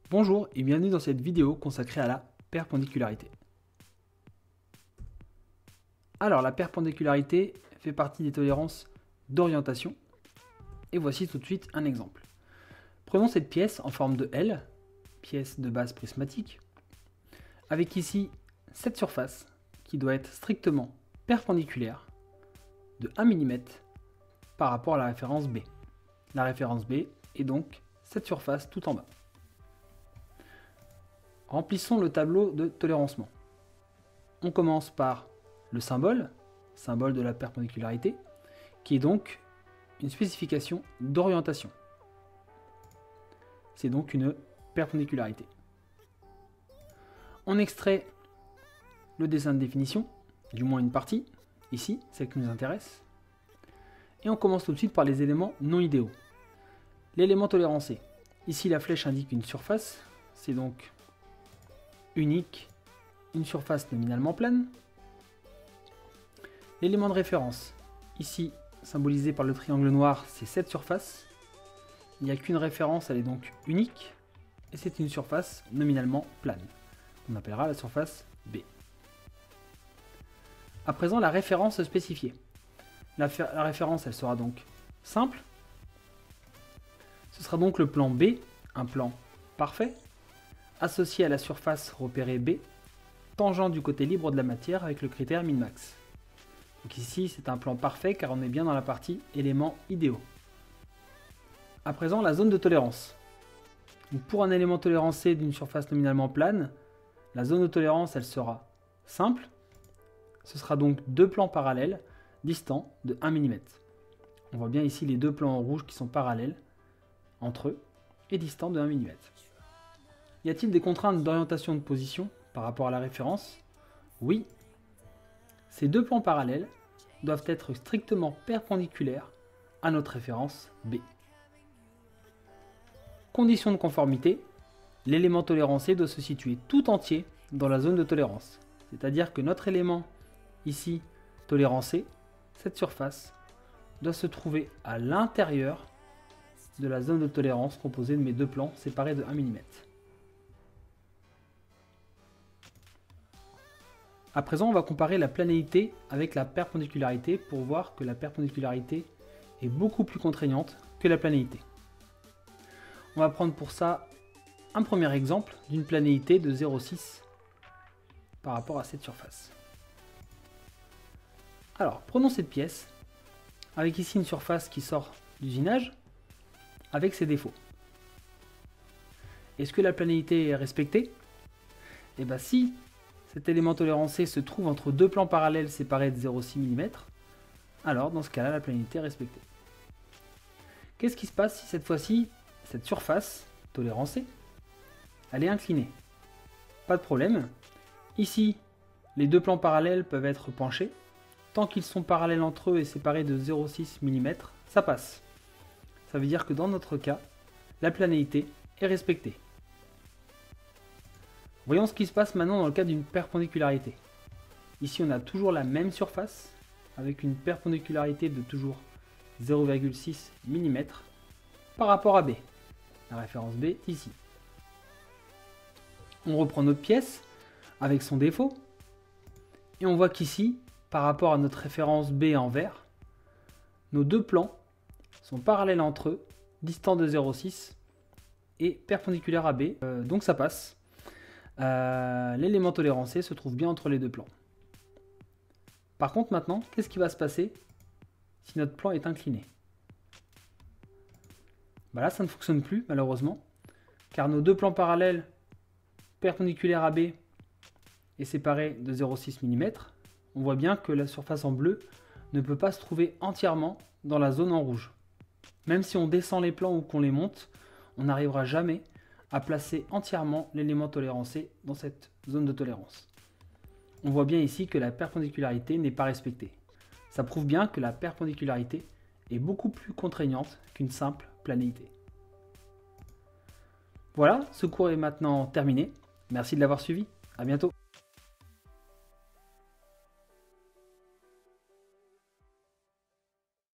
Bonjour et bienvenue dans cette vidéo consacrée à la perpendicularité. Alors la perpendicularité fait partie des tolérances d'orientation et voici tout de suite un exemple. Prenons cette pièce en forme de L, pièce de base prismatique, avec ici cette surface qui doit être strictement perpendiculaire de 1 mm par rapport à la référence B. La référence B est donc cette surface tout en bas. Remplissons le tableau de tolérancement. On commence par le symbole de la perpendicularité, qui est donc une spécification d'orientation. C'est donc une perpendicularité. On extrait le dessin de définition, du moins une partie, ici, celle qui nous intéresse. Et on commence tout de suite par les éléments non idéaux. L'élément tolérancé. Ici, la flèche indique une surface, c'est donc unique, une surface nominalement plane. L'élément de référence, ici symbolisé par le triangle noir, c'est cette surface. Il n'y a qu'une référence, elle est donc unique, et c'est une surface nominalement plane. On appellera la surface B. À présent, la référence spécifiée. La référence, elle sera donc simple. Ce sera donc le plan B, un plan parfait, associé à la surface repérée B, tangent du côté libre de la matière avec le critère min-max. Donc ici, c'est un plan parfait car on est bien dans la partie éléments idéaux. À présent, la zone de tolérance. Donc pour un élément tolérancé d'une surface nominalement plane, la zone de tolérance, elle sera simple. Ce sera donc deux plans parallèles distants de 1 mm. On voit bien ici les deux plans en rouge qui sont parallèles entre eux et distants de 1 mm. Y a-t-il des contraintes d'orientation de position par rapport à la référence? Oui. Ces deux plans parallèles doivent être strictement perpendiculaires à notre référence B. Condition de conformité, l'élément tolérancé doit se situer tout entier dans la zone de tolérance. C'est-à-dire que notre élément, ici, tolérancé, cette surface, doit se trouver à l'intérieur de la zone de tolérance composée de mes deux plans séparés de 1 mm. À présent, on va comparer la planéité avec la perpendicularité pour voir que la perpendicularité est beaucoup plus contraignante que la planéité. On va prendre pour ça un premier exemple d'une planéité de 0,6 par rapport à cette surface. Alors, prenons cette pièce, avec ici une surface qui sort d'usinage, avec ses défauts. Est-ce que la planéité est respectée? Eh bien si cet élément tolérancé se trouve entre deux plans parallèles séparés de 0,6 mm, alors dans ce cas-là, la planéité est respectée. Qu'est-ce qui se passe si cette fois-ci, cette surface tolérancée, elle est inclinée? Pas de problème. Ici, les deux plans parallèles peuvent être penchés. Tant qu'ils sont parallèles entre eux et séparés de 0,6 mm, ça passe. Ça veut dire que dans notre cas, la planéité est respectée. Voyons ce qui se passe maintenant dans le cas d'une perpendicularité. Ici, on a toujours la même surface, avec une perpendicularité de toujours 0,6 mm par rapport à B. La référence B ici. On reprend notre pièce avec son défaut, et on voit qu'ici, par rapport à notre référence B en vert, nos deux plans sont parallèles entre eux, distants de 0,6 et perpendiculaires à B, donc ça passe. L'élément tolérancé se trouve bien entre les deux plans. Par contre maintenant, qu'est-ce qui va se passer si notre plan est incliné? Là, ça ne fonctionne plus malheureusement, car nos deux plans parallèles perpendiculaires à B et séparés de 0,6 mm, on voit bien que la surface en bleu ne peut pas se trouver entièrement dans la zone en rouge. Même si on descend les plans ou qu'on les monte, on n'arrivera jamais à placer entièrement l'élément tolérancé dans cette zone de tolérance. On voit bien ici que la perpendicularité n'est pas respectée. Ça prouve bien que la perpendicularité est beaucoup plus contraignante qu'une simple planéité. Voilà, ce cours est maintenant terminé. Merci de l'avoir suivi. À bientôt.